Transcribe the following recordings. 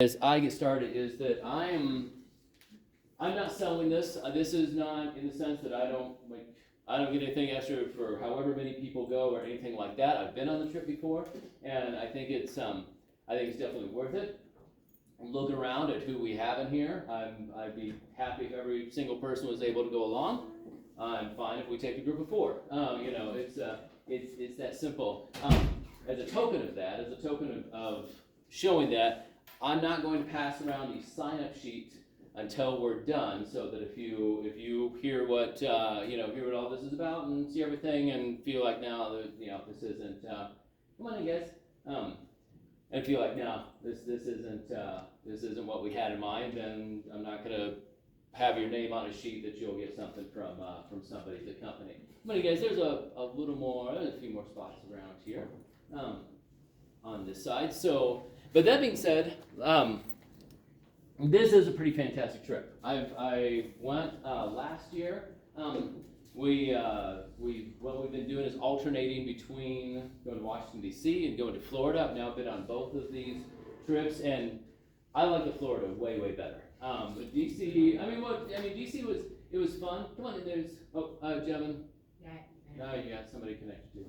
As I get started is that I'm not selling this. This is not in the sense that I don't get anything extra for however many people go or anything like that. I've been on the trip before, and I think it's definitely worth it. Look around at who we have in here. I'd be happy if every single person was able to go along. I'm fine if we take a group of 4. It's that simple. As a token of that, as a token of showing that, I'm not going to pass around the sign-up sheet until we're done, so that if you hear what hear what all this is about and see everything and feel like now this isn't come on in guys and feel like no this isn't what we had in mind, then I'm not gonna have your name on a sheet that you'll get something from somebody at the company. Come on in guys, there's a few more spots around here on this side. So, but that being said, this is a pretty fantastic trip. I went last year. What we've been doing is alternating between going to Washington D.C. and going to Florida. I've now been on both of these trips, and I like the Florida way better. But D.C. D.C. was fun. Come on in, there's Jevin. Yeah. You got somebody connected to.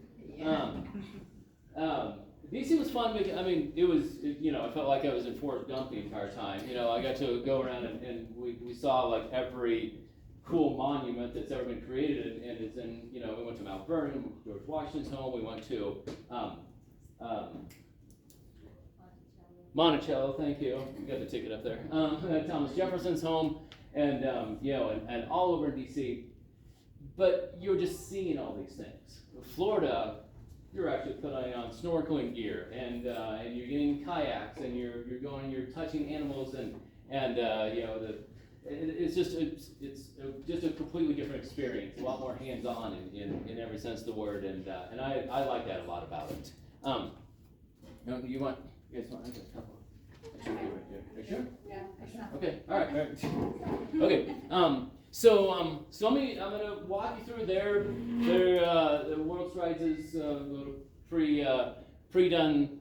Yeah. DC was fun because, I felt like I was in Forrest Gump the entire time. I got to go around and we saw like every cool monument that's ever been created, and it's in, we went to Mount Vernon, George Washington's home, we went to Monticello, thank you, got the ticket up there, Thomas Jefferson's home, and all over in DC, but you're just seeing all these things. Florida, you're actually putting on snorkeling gear, and you're getting kayaks, and you're touching animals, it's just a completely different experience, a lot more hands-on in every sense of the word, and I like that a lot about it. You guys want? I got a couple. I should be right here. Are you sure? Yeah. Okay. All right. Okay. So I'm gonna walk you through their World Strides' pre-done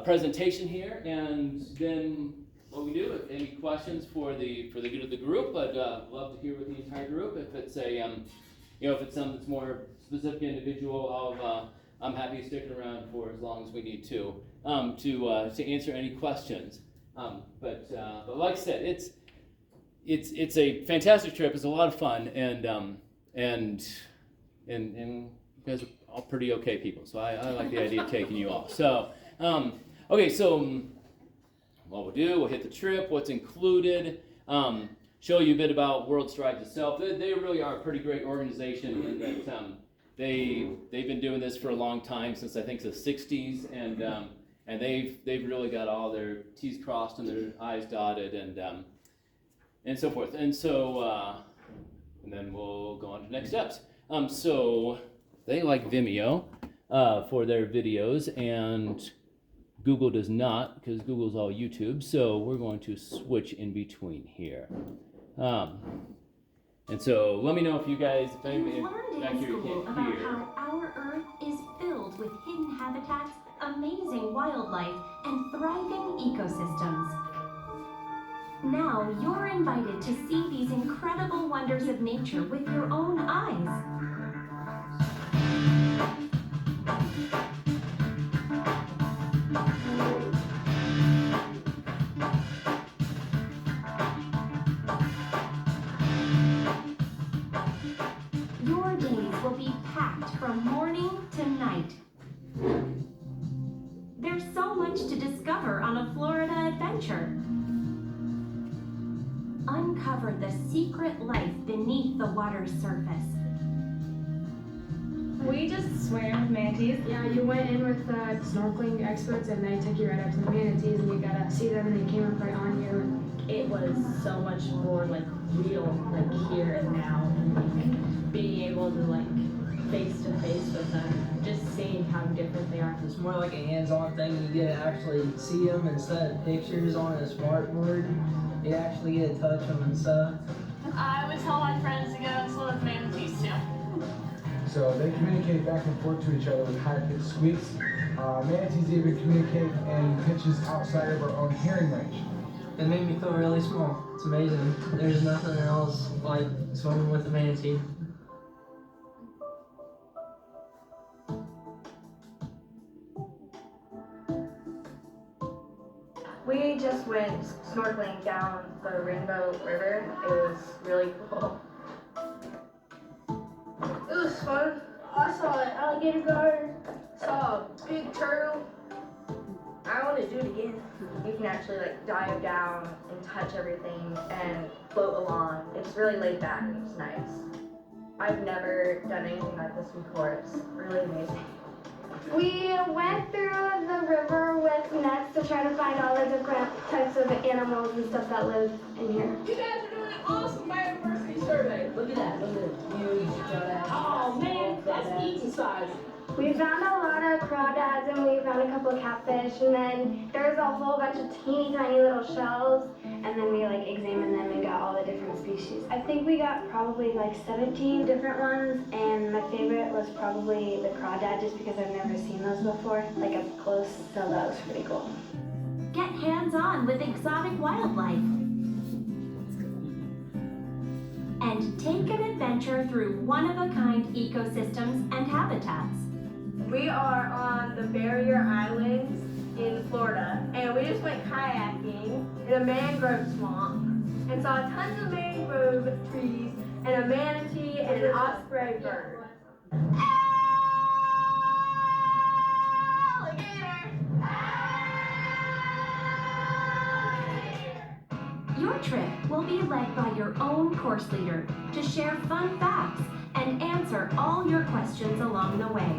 presentation here, and then what we do. If any questions for the good of the group, I'd love to hear with the entire group. If it's if it's something that's more specific, individual, I'm happy to stick it around for as long as we need to answer any questions. But like I said, it's a fantastic trip. It's a lot of fun, and you guys are all pretty okay people. So I like the idea of taking you all. So okay, so what we'll do, we'll hit the trip, what's included, show you a bit about World Strides itself. They really are a pretty great organization in that they've been doing this for a long time, since I think the 60s, and they've really got all their T's crossed and their I's dotted, and so forth. And so and then we'll go on to the next steps. So they like Vimeo for their videos, and Google does not, because Google's all YouTube. So we're going to switch in between here. And so let me know if you guys, if anybody back here can't hear. About how our Earth is filled with hidden habitats, amazing wildlife, and thriving ecosystems. Now you're invited to see these incredible wonders of nature with your own eyes. Your days will be packed from morning to night. There's so much to discover on a Florida adventure. Uncover the secret life beneath the water's surface. We just swam with manatees. Yeah, you went in with snorkeling experts, and they took you right up to the manatees, and you got to see them, and they came up right on you. It was so much more like real, like here and now, and being able to like face to face with them, just seeing how different they are. It's more like a hands-on thing. You get to actually see them instead of pictures on a smartboard. You actually get to touch them and stuff. I would tell my friends to go swim with manatees too. So they communicate back and forth to each other with high-pitched squeaks. Manatees even communicate in pitches outside of our own hearing range. It made me feel really small. It's amazing. There's nothing else like swimming with a manatee. We just went snorkeling down the Rainbow River. It was really cool. It was fun. I saw an alligator guard, saw a big turtle. I want to do it again. You can actually like dive down and touch everything and float along. It's really laid back and it's nice. I've never done anything like this before. It's really amazing. We went through the river with nets to try to find all the different types of animals and stuff that live in here. You guys are doing an awesome biodiversity survey. Look at that. Look at that huge giant. Oh man, that's eating size. We found a lot of crawdads and we found a couple of catfish, and then there's a whole bunch of teeny tiny little shells, and then we like examined them and got all the different species. I think we got probably like 17 different ones, and my favorite was probably the crawdad just because I've never seen those before, like up close, so that was pretty cool. Get hands-on with exotic wildlife. And take an adventure through one-of-a-kind ecosystems and habitats. We are on the Barrier Islands in Florida, and we just went kayaking in a mangrove swamp and saw tons of mangrove trees and a manatee and an osprey bird. Your trip will be led by your own course leader to share fun facts and answer all your questions along the way.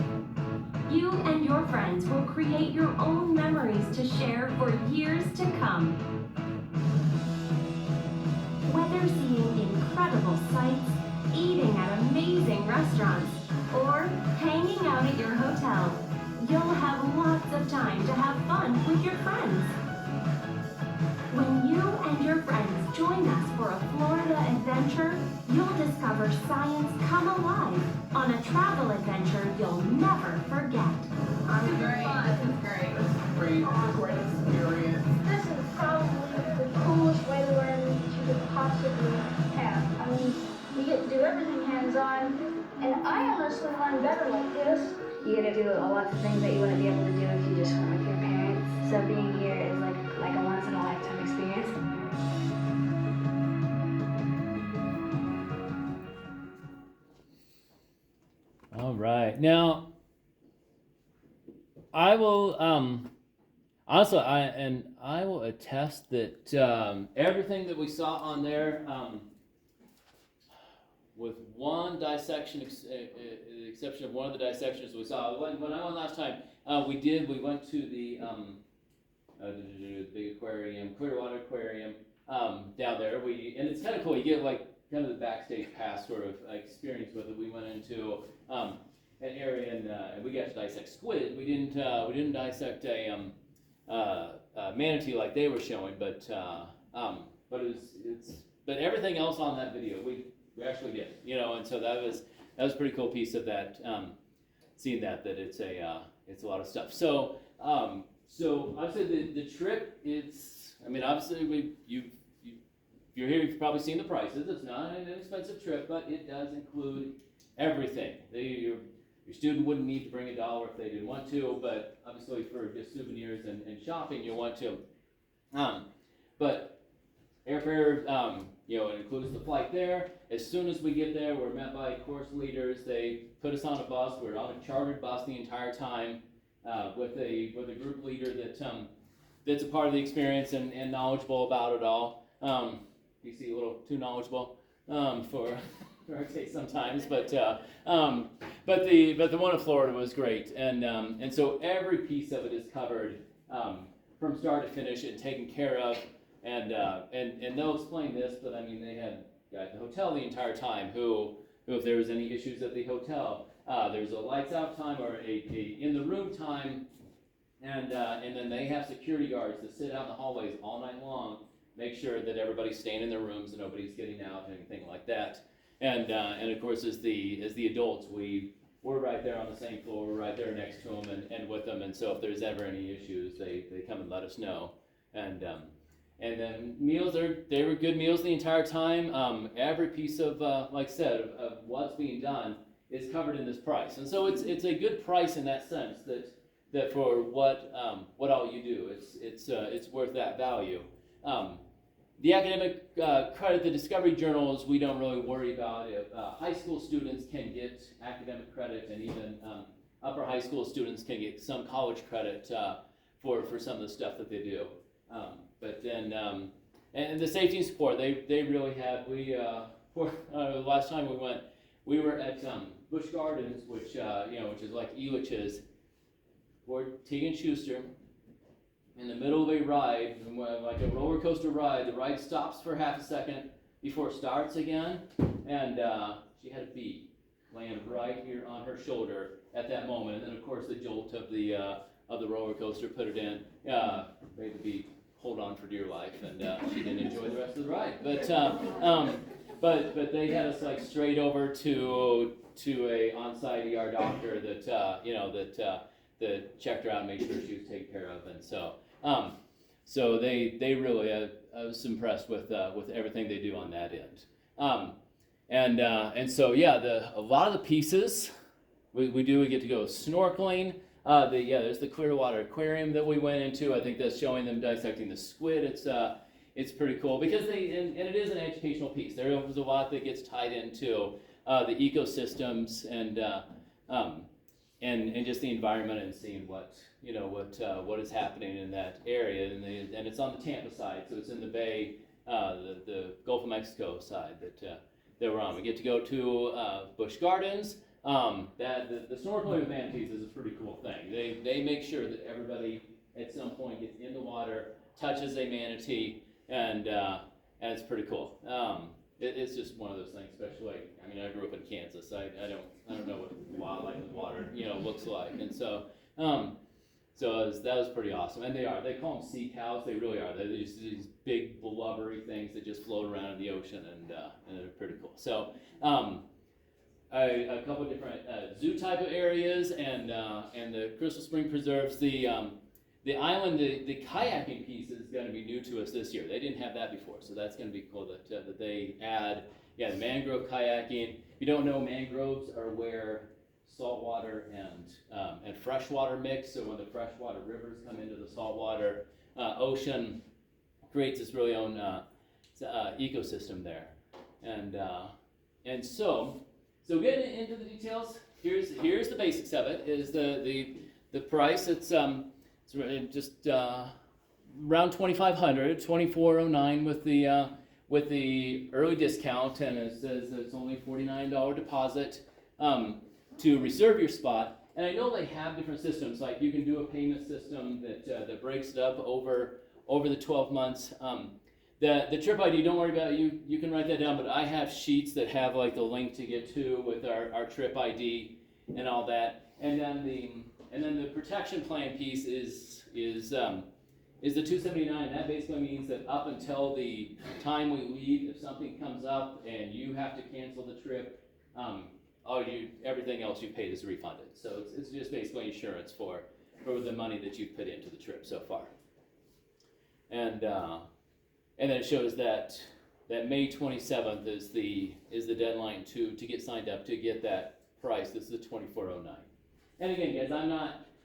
You and your friends will create your own memories to share for years to come. Whether seeing incredible sights, eating at amazing restaurants, or hanging out at your hotel, you'll have lots of time to have fun with your friends. When you and your friends join us for a Florida adventure, you'll discover science come alive on a travel adventure you'll never forget. I'm great. This is great. This is great. Great experience. This is probably the coolest way to learn you could possibly have. I mean, you get to do everything hands-on, and I honestly learn better like this. You get to do lots of things that you wouldn't be able to do if you just went with your parents. So being here is like a once-in-a-lifetime experience. All right. Now, I will also I will attest that everything that we saw on there, with one dissection, the exception of one of the dissections we saw. When I went last time, we went to the big aquarium, Clearwater Aquarium, down there. And it's kind of cool. You get like kind of the backstage pass sort of experience with it. We went into an area and we got to dissect squid. We didn't dissect a manatee like they were showing, but but everything else on that video we actually did, and so that was a pretty cool piece of that, seeing that it's a lot of stuff. So I'd say the trip, obviously if you're here, you've probably seen the prices. It's not an inexpensive trip, but it does include everything. Your student wouldn't need to bring $1 if they didn't want to, but obviously for just souvenirs and shopping, you want to. But airfare, it includes the flight there. As soon as we get there, we're met by course leaders. They put us on a bus. We're on a chartered bus the entire time, with a group leader that's a part of the experience and knowledgeable about it all. You see, a little too knowledgeable for our taste sometimes, but the one in Florida was great, and so every piece of it is covered from start to finish and taken care of, and they'll explain this, but they had a guy at the hotel the entire time who if there was any issues at the hotel, there's a lights out time or a in the room time, and then they have security guards that sit out in the hallways all night long, make sure that everybody's staying in their rooms and nobody's getting out and anything like that. And of course, as the adults, we we're right there on the same floor, we're right there next to them and with them, and so if there's ever any issues, they come and let us know. And then meals, they were good meals the entire time. Every piece of, like I said, of what's being done is covered in this price, and so it's a good price in that sense that for what all you do, it's worth that value. The academic credit, the discovery journals, we don't really worry about. High school students can get academic credit, and even upper high school students can get some college credit for some of the stuff that they do. But then, and the safety and support, they really have. The last time we went, we were at Busch Gardens, which which is like Elitch's, for Tegan Schuster. In the middle of a ride, like a roller coaster ride, the ride stops for half a second before it starts again, and she had a bee land right here on her shoulder at that moment. And then, of course, the jolt of the roller coaster put it in, made the bee hold on for dear life, and she didn't enjoy the rest of the ride. But they had us like straight over to a on-site ER doctor that checked her out and made sure she was taken care of, and so they really I was impressed with everything they do on that end, and so yeah, a lot of the pieces we get to go snorkeling. There's the Clearwater Aquarium that we went into. I think that's showing them dissecting the squid. It's pretty cool because and it is an educational piece. There's a lot that gets tied into the ecosystems and just the environment and seeing what is happening in that area. And it's on the Tampa side, so it's in the Bay, the Gulf of Mexico side that we're on. We get to go to Busch Gardens. The snorkeling with manatees is a pretty cool thing. They make sure that everybody at some point gets in the water, touches a manatee, and it's pretty cool. It's just one of those things, especially, I mean, I grew up in Kansas. I don't know what wildlife in the water, looks like. And so, that was pretty awesome. And they call them sea cows. They really are. They're these big blubbery things that just float around in the ocean, and they're pretty cool. So, a couple of different zoo type of areas, and the Crystal Spring Preserves, the island, the kayaking piece is going to be new to us this year. They didn't have that before, so that's going to be cool that they add. Yeah, the mangrove kayaking. If you don't know, mangroves are where saltwater and freshwater mix. So when the freshwater rivers come into the saltwater ocean, creates its really own ecosystem there. And so getting into the details, here's the basics of it. Is the price? It's just around $2,500, $2,409 with the early discount, and it says it's only $49 deposit to reserve your spot. And I know they have different systems, like you can do a payment system that breaks it up over the 12 months. The trip ID, don't worry about it, you can write that down, but I have sheets that have like the link to get to with our trip ID and all that. And then the protection plan piece is the $279. That basically means that up until the time we leave, if something comes up and you have to cancel the trip, everything else you paid is refunded. So it's just basically insurance for the money that you've put into the trip so far. And then it shows that May 27th is the deadline to get signed up to get that price. This is the $2,409. And again, guys,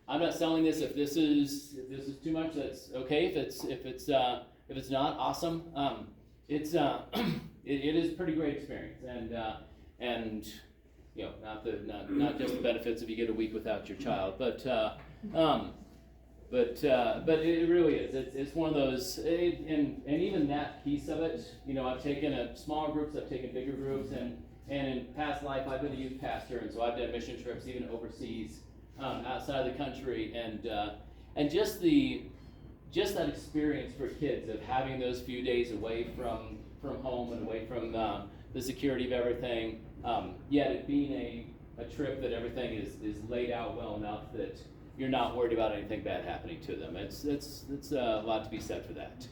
I'm not selling this. If this is too much, that's okay. If it's not, awesome. It is a pretty great experience, and not just the benefits if you get a week without your child, but it really is. It's one of those, and even that piece of it. I've taken smaller groups, I've taken bigger groups, and in past life I've been a youth pastor, and so I've done mission trips even overseas, outside of the country, and just that experience for kids of having those few days away from home and away from the security of everything, yet it being a trip that everything is laid out well enough that you're not worried about anything bad happening to them. It's a lot to be said for that.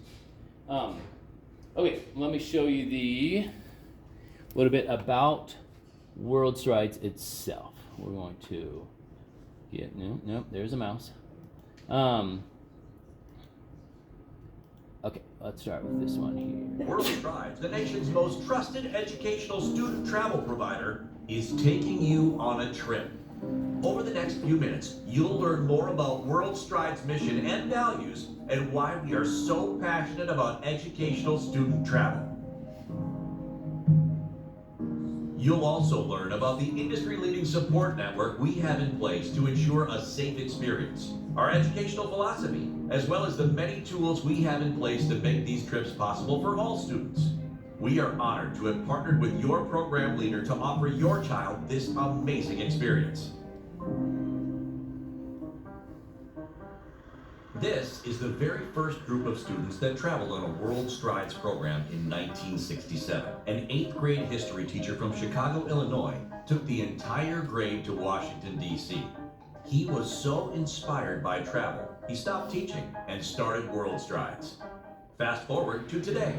Okay, let me show you a little bit about World Strides itself. we're going to get, nope, there's a mouse. Okay, let's start with this one here. World Strides, the nation's most trusted educational student travel provider, is taking you on a trip. Over the next few minutes, you'll learn more about World Strides' mission and values and why we are so passionate about educational student travel. You'll also learn about the industry-leading support network we have in place to ensure a safe experience, our educational philosophy, as well as the many tools we have in place to make these trips possible for all students. We are honored to have partnered with your program leader to offer your child this amazing experience. This is the very first group of students that traveled on a World Strides program in 1967. An 8th grade history teacher from Chicago, Illinois, took the entire grade to Washington, D.C. He was so inspired by travel, he stopped teaching and started World Strides. Fast forward to today.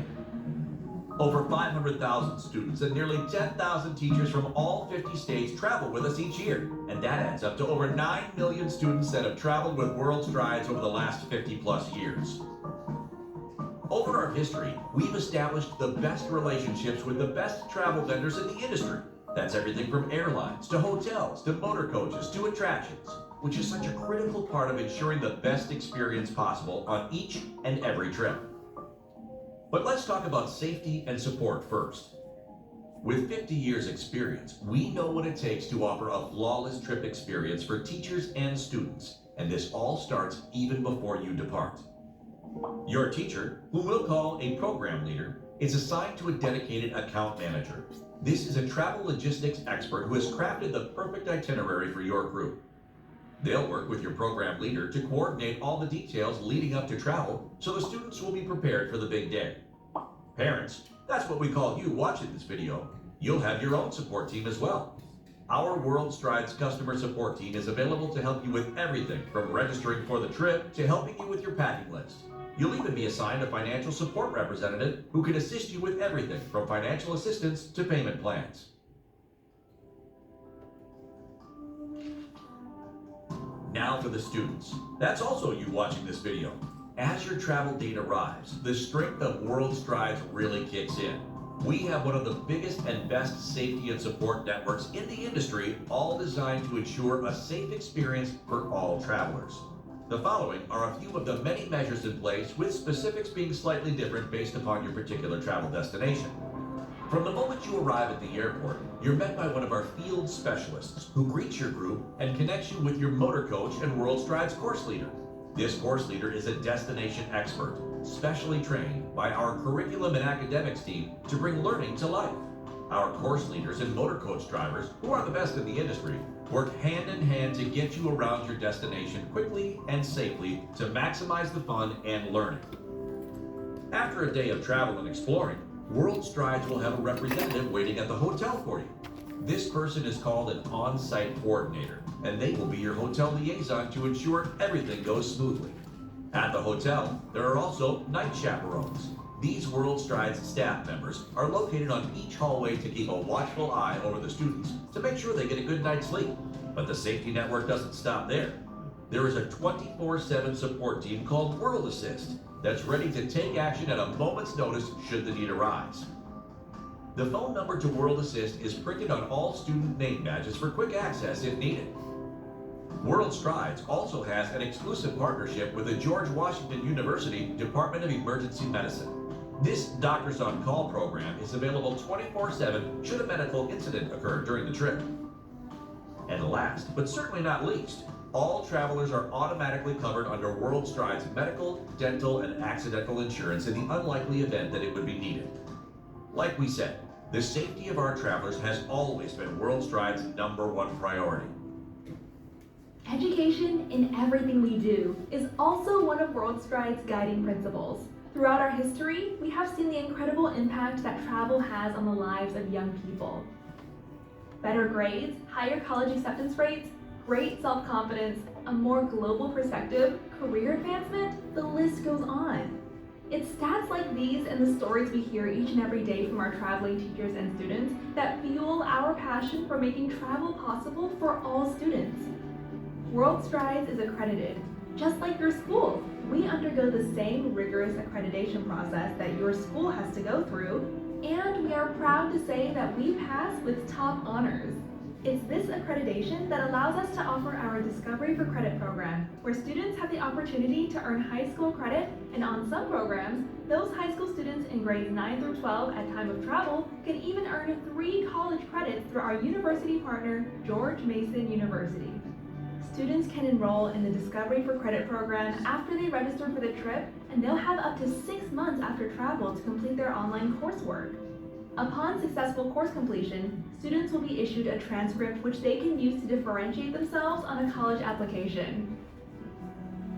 Over 500,000 students and nearly 10,000 teachers from all 50 states travel with us each year. And that adds up to over 9 million students that have traveled with World Strides over the last 50 plus years. Over our history, we've established the best relationships with the best travel vendors in the industry. That's everything from airlines to hotels to motor coaches to attractions, which is such a critical part of ensuring the best experience possible on each and every trip. But let's talk about safety and support first. With 50 years experience, we know what it takes to offer a flawless trip experience for teachers and students, and this all starts even before you depart. Your teacher, whom we'll call a program leader, is assigned to a dedicated account manager. This is a travel logistics expert who has crafted the perfect itinerary for your group. They'll work with your program leader to coordinate all the details leading up to travel so the students will be prepared for the big day. Parents, that's what we call you watching this video. You'll have your own support team as well. Our World Strides customer support team is available to help you with everything from registering for the trip to helping you with your packing list. You'll even be assigned a financial support representative who can assist you with everything from financial assistance to payment plans. Now for the students. That's also you watching this video. As your travel date arrives, the strength of World Strides really kicks in. We have one of the biggest and best safety and support networks in the industry, all designed to ensure a safe experience for all travelers. The following are a few of the many measures in place, with specifics being slightly different based upon your particular travel destination. From the moment you arrive at the airport, you're met by one of our field specialists who greets your group and connects you with your motor coach and World Strides course leader. This course leader is a destination expert, specially trained by our curriculum and academics team to bring learning to life. Our course leaders and motor coach drivers, who are the best in the industry, work hand in hand to get you around your destination quickly and safely to maximize the fun and learning. After a day of travel and exploring, World Strides will have a representative waiting at the hotel for you. This person is called an on-site coordinator, and they will be your hotel liaison to ensure everything goes smoothly. At the hotel, there are also night chaperones. These World Strides staff members are located on each hallway to keep a watchful eye over the students to make sure they get a good night's sleep. But the safety network doesn't stop there. There is a 24/7 support team called World Assist that's ready to take action at a moment's notice should the need arise. The phone number to World Assist is printed on all student name badges for quick access if needed. World Strides also has an exclusive partnership with the George Washington University Department of Emergency Medicine. This Doctors on Call program is available 24/7 should a medical incident occur during the trip. And last, but certainly not least, all travelers are automatically covered under World Strides medical, dental, and accidental insurance in the unlikely event that it would be needed. Like we said, the safety of our travelers has always been World Strides' #1 priority. Education in everything we do is also one of World Strides' guiding principles. Throughout our history, we have seen the incredible impact that travel has on the lives of young people. Better grades, higher college acceptance rates, great self-confidence, a more global perspective, career advancement, the list goes on. It's stats like these and the stories we hear each and every day from our traveling teachers and students that fuel our passion for making travel possible for all students. World Strides is accredited. Just like your school, we undergo the same rigorous accreditation process that your school has to go through, and we are proud to say that we pass with top honors. It's this accreditation that allows us to offer our Discovery for Credit program, where students have the opportunity to earn high school credit, and on some programs, those high school students in grades 9 through 12 at time of travel can even earn 3 college credits through our university partner, George Mason University. Students can enroll in the Discovery for Credit program after they register for the trip, and they'll have up to 6 months after travel to complete their online coursework. Upon successful course completion, students will be issued a transcript which they can use to differentiate themselves on a college application.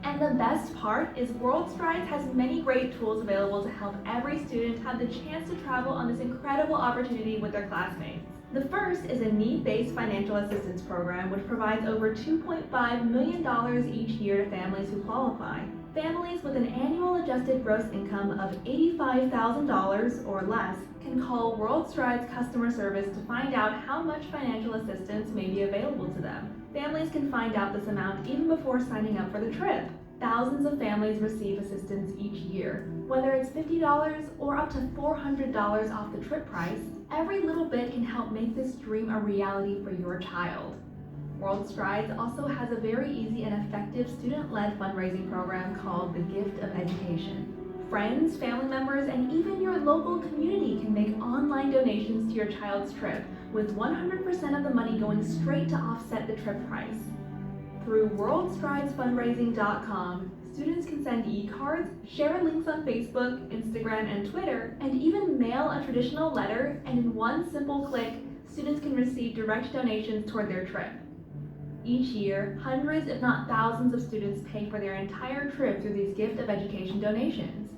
And the best part is World Strides has many great tools available to help every student have the chance to travel on this incredible opportunity with their classmates. The first is a need-based financial assistance program which provides over $2.5 million each year to families who qualify. Families with an annual adjusted gross income of $85,000 or less can call World Strides customer service to find out how much financial assistance may be available to them. Families can find out this amount even before signing up for the trip. Thousands of families receive assistance each year. Whether it's $50 or up to $400 off the trip price, every little bit can help make this dream a reality for your child. World Strides also has a very easy and effective student-led fundraising program called the Gift of Education. Friends, family members, and even your local community can make online donations to your child's trip, with 100% of the money going straight to offset the trip price. Through WorldStridesFundraising.com, students can send e-cards, share links on Facebook, Instagram, and Twitter, and even mail a traditional letter, and in one simple click, students can receive direct donations toward their trip. Each year, hundreds if not thousands of students pay for their entire trip through these Gift of Education donations.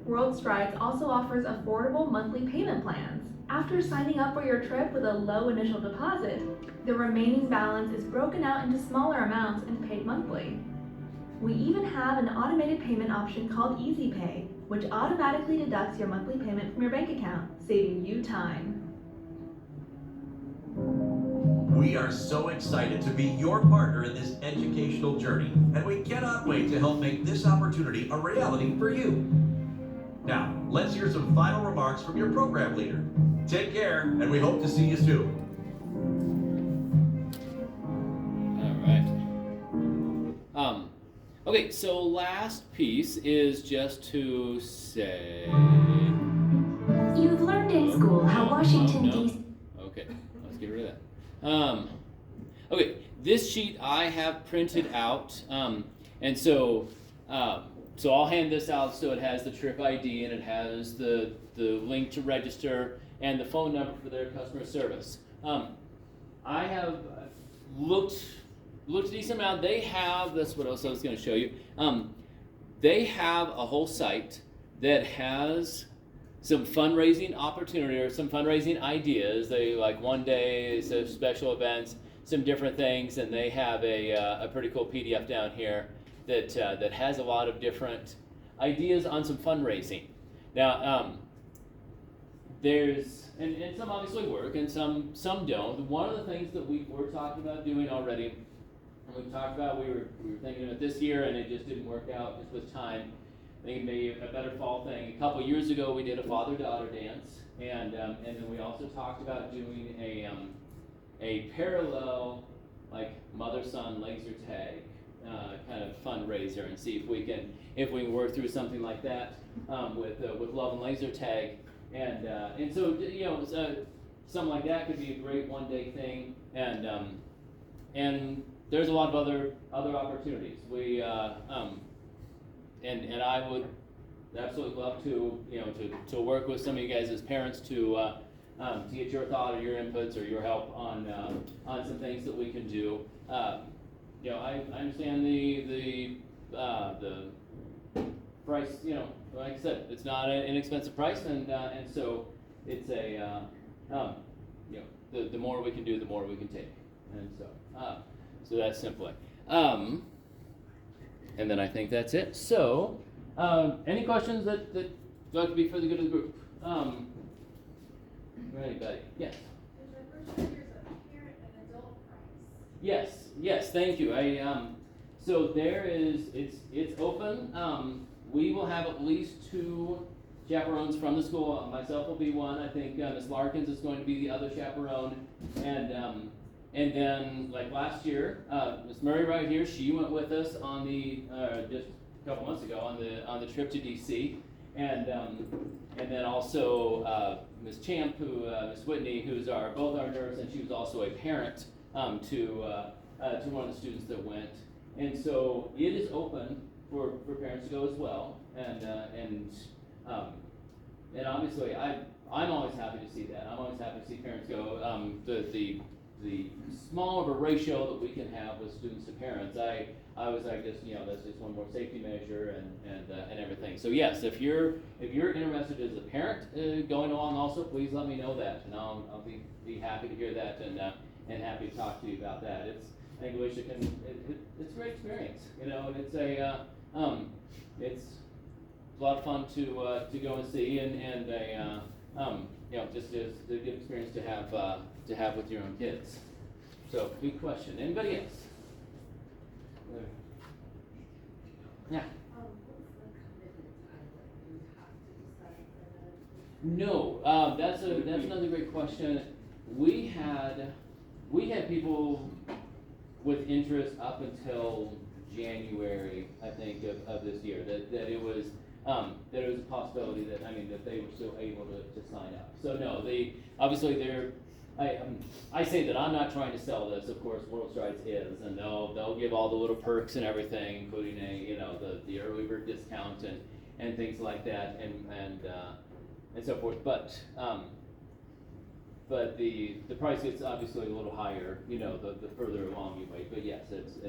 World Strides also offers affordable monthly payment plans. After signing up for your trip with a low initial deposit, the remaining balance is broken out into smaller amounts and paid monthly. We even have an automated payment option called Easy Pay, which automatically deducts your monthly payment from your bank account, saving you time. We are so excited to be your partner in this educational journey, and we cannot wait to help make this opportunity a reality for you. Now, let's hear some final remarks from your program leader. Take care, and we hope to see you soon. All right. Okay, so last piece is just to say... You've learned in school how Washington, D.C. Okay, let's get rid of that. Okay, this sheet I have printed out, and so I'll hand this out so it has the trip ID and it has the link to register and the phone number for their customer service. I have looked a decent amount. They have, that's what else I was going to show you. They have a whole site that has some fundraising opportunity or some fundraising ideas. They like one day, some special events, some different things, and they have a pretty cool PDF down here that has a lot of different ideas on some fundraising. Now, there's and some obviously work and some don't. One of the things that we're talking about doing already, and we've talked about, we were thinking of it this year, and it just didn't work out just with time. I think it may be a better fall thing. A couple years ago, we did a father-daughter dance, and then we also talked about doing a parallel, like mother-son laser tag kind of fundraiser, and see if we can work through something like that with Love and Laser Tag, and so something like that could be a great one-day thing, and there's a lot of other opportunities. We and I would absolutely love to work with some of you guys as parents to get your thought or your inputs or your help on some things that we can do. I understand the price. Like I said, it's not an inexpensive price, and so it's the more we can do, the more we can take, and so that's simply. And then I think that's it. So Any questions that got to be for the good of the group? Anybody? Yes. Yes, thank you. So there is, it's open. We will have at least 2 chaperones from the school. Myself will be one. I think Ms. Larkins is going to be the other chaperone. And then, like last year, Ms. Murray right here, she went with us on the, just a couple months ago on the trip to DC. And then also Ms. Champ, Ms. Whitney, who's both our nurse, and she was also a parent to one of the students that went. And so it is open for parents to go as well. And obviously I'm always happy to see that. I'm always happy to see parents go. The smaller of a ratio that we can have with students to parents, I was like, just, that's just one more safety measure and everything. So yes, if you're interested as a parent going along also, please let me know that, and I'll be happy to hear that and happy to talk to you about that. I think Alicia it's a great experience, and it's it's a lot of fun to go and see, and just as a good experience to have with your own kids. So, good question. Anybody else? Yeah. No, that's another great question. We had people with interest up until January, I think, of this year, that it was a possibility that they were still able to sign up. So no, obviously I say that I'm not trying to sell this. Of course, World Strides is, and they'll give all the little perks and everything, including the early bird discount and things like that, and so forth. But the price gets obviously a little higher, the further along you wait. But yes, that's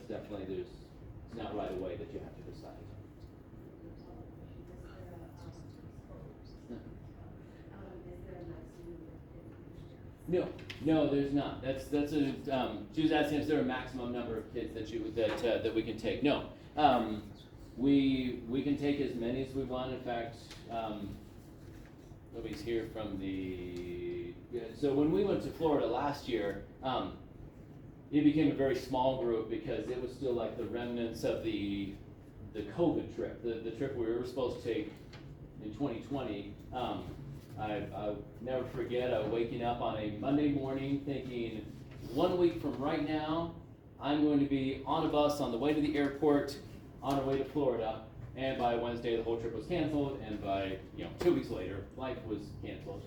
definitely it's not right away that you have to decide. No, there's not. That's she was asking if there a maximum number of kids that we can take. No, we can take as many as we want. In fact, nobody's here from so when we went to Florida last year, it became a very small group because it was still like the remnants of the COVID trip, the trip we were supposed to take in 2020. I'll never forget waking up on a Monday morning thinking, 1 week from right now, I'm going to be on a bus on the way to the airport, on our way to Florida, and by Wednesday the whole trip was canceled, and by 2 weeks later, life was canceled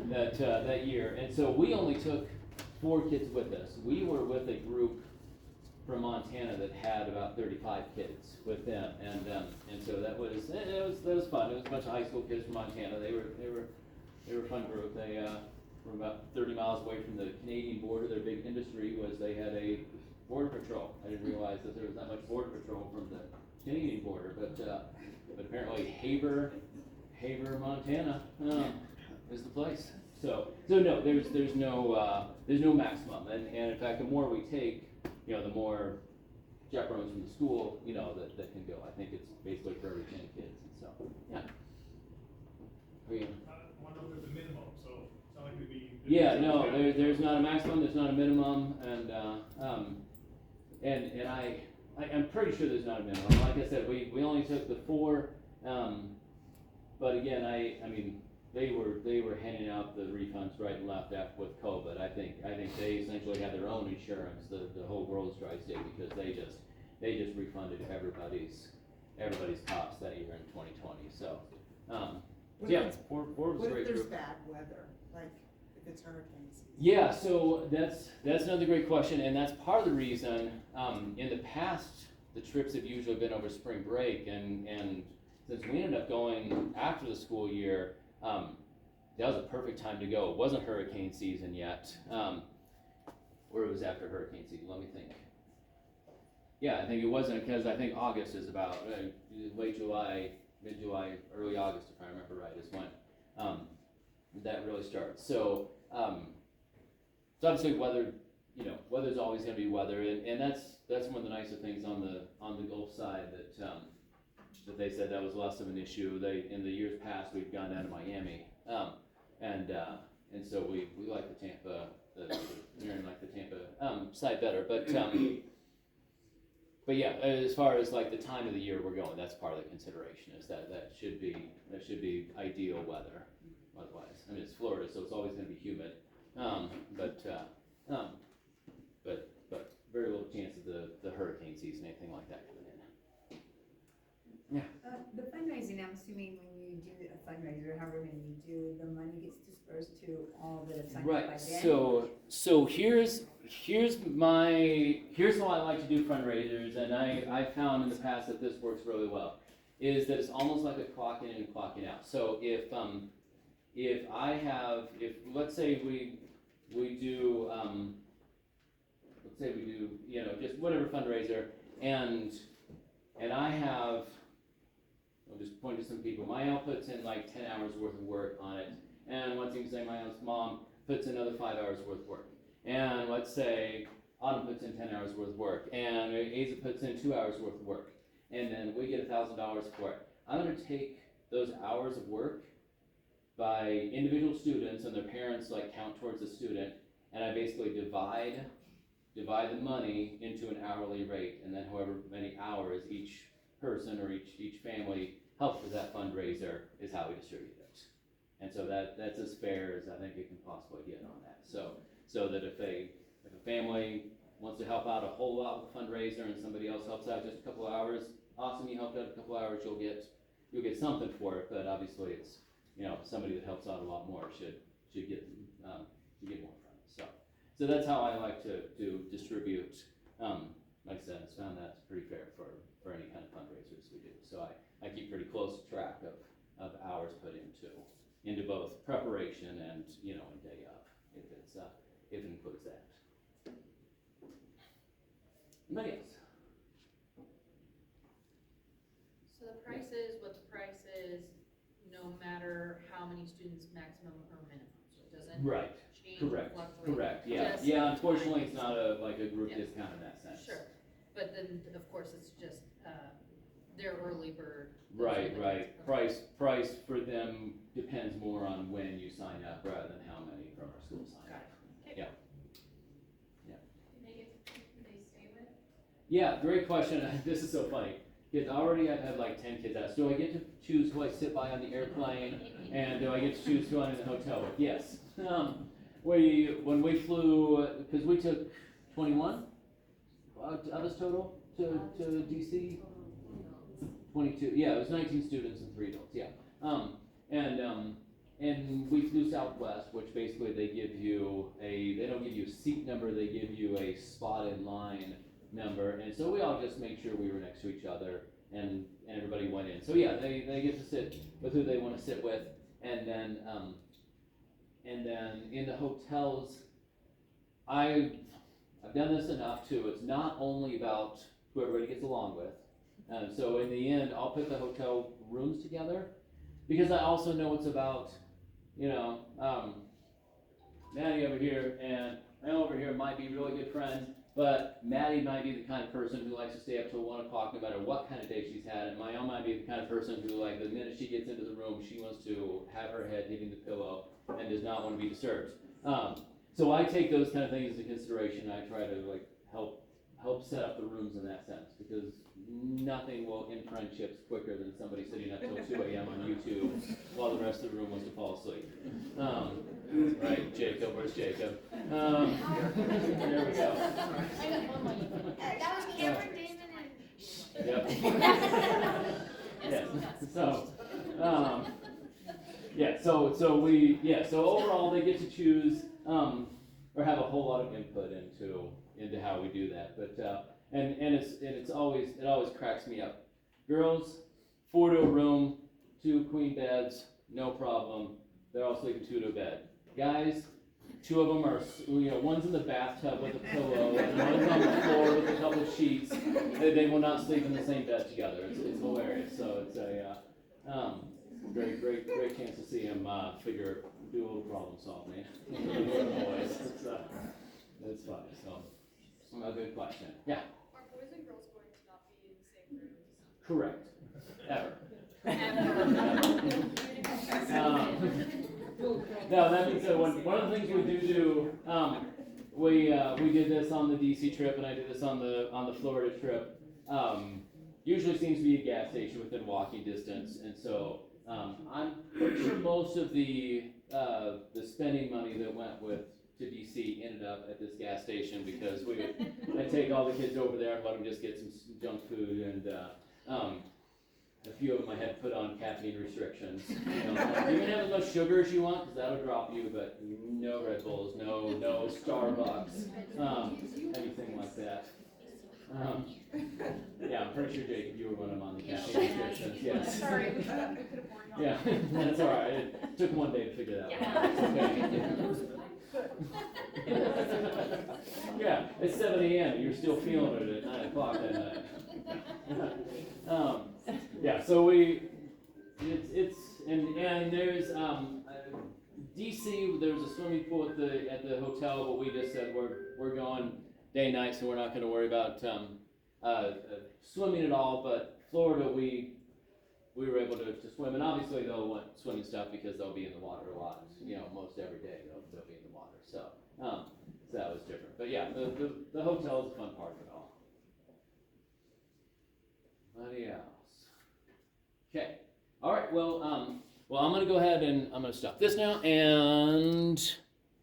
that year. And so we only took 4 kids with us. We were with a group from Montana that had about 35 kids with them, and so that was fun. It was a bunch of high school kids from Montana. They were a fun group. They were about 30 miles away from the Canadian border. Their big industry was they had a border patrol. I didn't realize that there was that much border patrol from the Canadian border, but apparently Haver, Montana is the place. So no, there's no maximum, and in fact the more we take, the more chaperones from the school, that can go. I think it's basically for every 10 kids, and so, yeah. I wonder if there's a minimum, so it's not like it'd be. Yeah, no, there's not a maximum, there's not a minimum, and I'm pretty sure there's not a minimum. Like I said, we only took the 4, but again, I mean, they were handing out the refunds right and left after with COVID. I think they essentially had their own insurance, the whole World Strides did, because they just refunded everybody's costs that year in 2020. So yeah, four was a great group. What if there's bad weather, like if it's hurricane season? Yeah, so that's another great question, and that's part of the reason. In the past, the trips have usually been over spring break, and since we ended up going after the school year. That was a perfect time to go. It wasn't hurricane season yet, or it was after hurricane season. Let me think. Yeah, I think it wasn't, because I think August is about late July, mid-July, early August, if I remember right, is when that really starts. So obviously weather, weather's always going to be weather, and that's one of the nicer things on the Gulf side that they said that was less of an issue. In the years past we've gone down to Miami, and so we like the Tampa, Marion like the Tampa side better, but yeah, as far as like the time of the year we're going, that's part of the consideration is that should be ideal weather. Otherwise, I mean it's Florida, so it's always going to be humid, but very little chance of the hurricane season, anything like that coming in. Yeah. The fundraising, I'm assuming when you do a fundraiser, however many you do, the money gets dispersed to all that have signed up by Right. then? So here's how I like to do fundraisers, and I found in the past that this works really well. Is that it's almost like a clocking in and clocking out. So if let's say we do just whatever fundraiser, and I have, I'll just point to some people. My output's in like 10 hours worth of work on it, and let's even say my mom puts in another 5 hours worth of work, and let's say Autumn puts in 10 hours worth of work, and Asa puts in 2 hours worth of work, and then we get $1,000 for it. I'm going to take those hours of work by individual students and their parents like count towards the student, and I basically divide the money into an hourly rate, and then however many hours each person or each family helps with that fundraiser is how we distribute it. And so that's as fair as I think it can possibly get on that. So that if a family wants to help out a whole lot with a fundraiser and somebody else helps out just a couple of hours, awesome, you helped out a couple of hours, you'll get something for it, but obviously it's, somebody that helps out a lot more should get more from it. So that's how I like to distribute. Like I said, I found that's pretty fair for any kind of fundraisers we do. So I keep pretty close track of hours put into both preparation and and day of, if it includes that. Anybody else? So the price is what the price is, no matter how many students, maximum or minimum. So it doesn't Right. change, Correct. fluctuate. Correct. Yeah. Just Yeah. Unfortunately, it's time. not a group Yeah. discount in that sense. Sure, but then of course it's just their early bird. Right. Right. Price for them depends more on when you sign up rather than how many from our school sign up. Yeah. Yeah. Do they stay with? Yeah. Great question. This is so funny. Because already I've had like 10 kids ask, do I get to choose who I sit by on the airplane, and do I get to choose who I'm in the hotel with? Yes. When we flew, because we took 21 of us total to DC. 22. Yeah, it was 19 students and 3 adults. Yeah. And we flew Southwest, which basically they don't give you a seat number, they give you a spot in line number, and so we all just made sure we were next to each other, and everybody went in. So yeah, they get to sit with who they want to sit with, and then in the hotels, I've done this enough too. It's not only about who everybody gets along with. So in the end, I'll put the hotel rooms together, because I also know it's about, Maddie over here and I over here might be really good friends, but Maddie might be the kind of person who likes to stay up till 1 o'clock no matter what kind of day she's had, and Mayan might be the kind of person who, like, the minute she gets into the room, she wants to have her head hitting the pillow and does not want to be disturbed. So I take those kind of things into consideration. I try to help set up the rooms in that sense, because nothing will end friendships quicker than somebody sitting up till 2 a.m. on YouTube while the rest of the room wants to fall asleep. Right, Jacob, where's Jacob? There we go. That was Cameron, Damon, and... Yep. Yes. So overall they get to choose, or have a whole lot of input into how we do that. But it always cracks me up. Girls, 4 to a room, 2 queen beds, no problem. They're all sleeping 2 to a bed. Guys, 2 of them are, one's in the bathtub with a pillow, and one's on the floor with a couple of sheets. They will not sleep in the same bed together. It's hilarious. So it's a great chance to see them do a little problem solving. it's funny, so, a good question, yeah. Are boys and girls going to not be in the same rooms? Correct, ever. No, that being said, one of the things we do, we did this on the DC trip, and I did this on the Florida trip. Usually seems to be a gas station within walking distance, and so I'm pretty sure most of the spending money that went to DC ended up at this gas station because I'd take all the kids over there and let them just get some junk food, and a few of them I had put on caffeine restrictions. You can have as much sugar as you want, because that'll drop you, but no Red Bulls, no Starbucks, anything like that. Yeah, I'm pretty sure, Jacob, you were one of them on the caffeine restrictions, yes. Sorry, we could have poured more. Yeah, that's all right. It took one day to figure that out. Yeah, it's 7 a.m. and you're still feeling it at 9 o'clock that night. Yeah, so it's there's DC. There's a swimming pool at the hotel, but we just said we're going day and night, so we're not going to worry about swimming at all. But Florida, we were able to swim, and obviously they'll want swimming stuff because they'll be in the water a lot. Most every day they'll be in the water. So that was different. But yeah, the hotel is a fun part of it all. Anybody else? Okay. All right. Well, I'm going to go ahead and I'm going to stop this now and.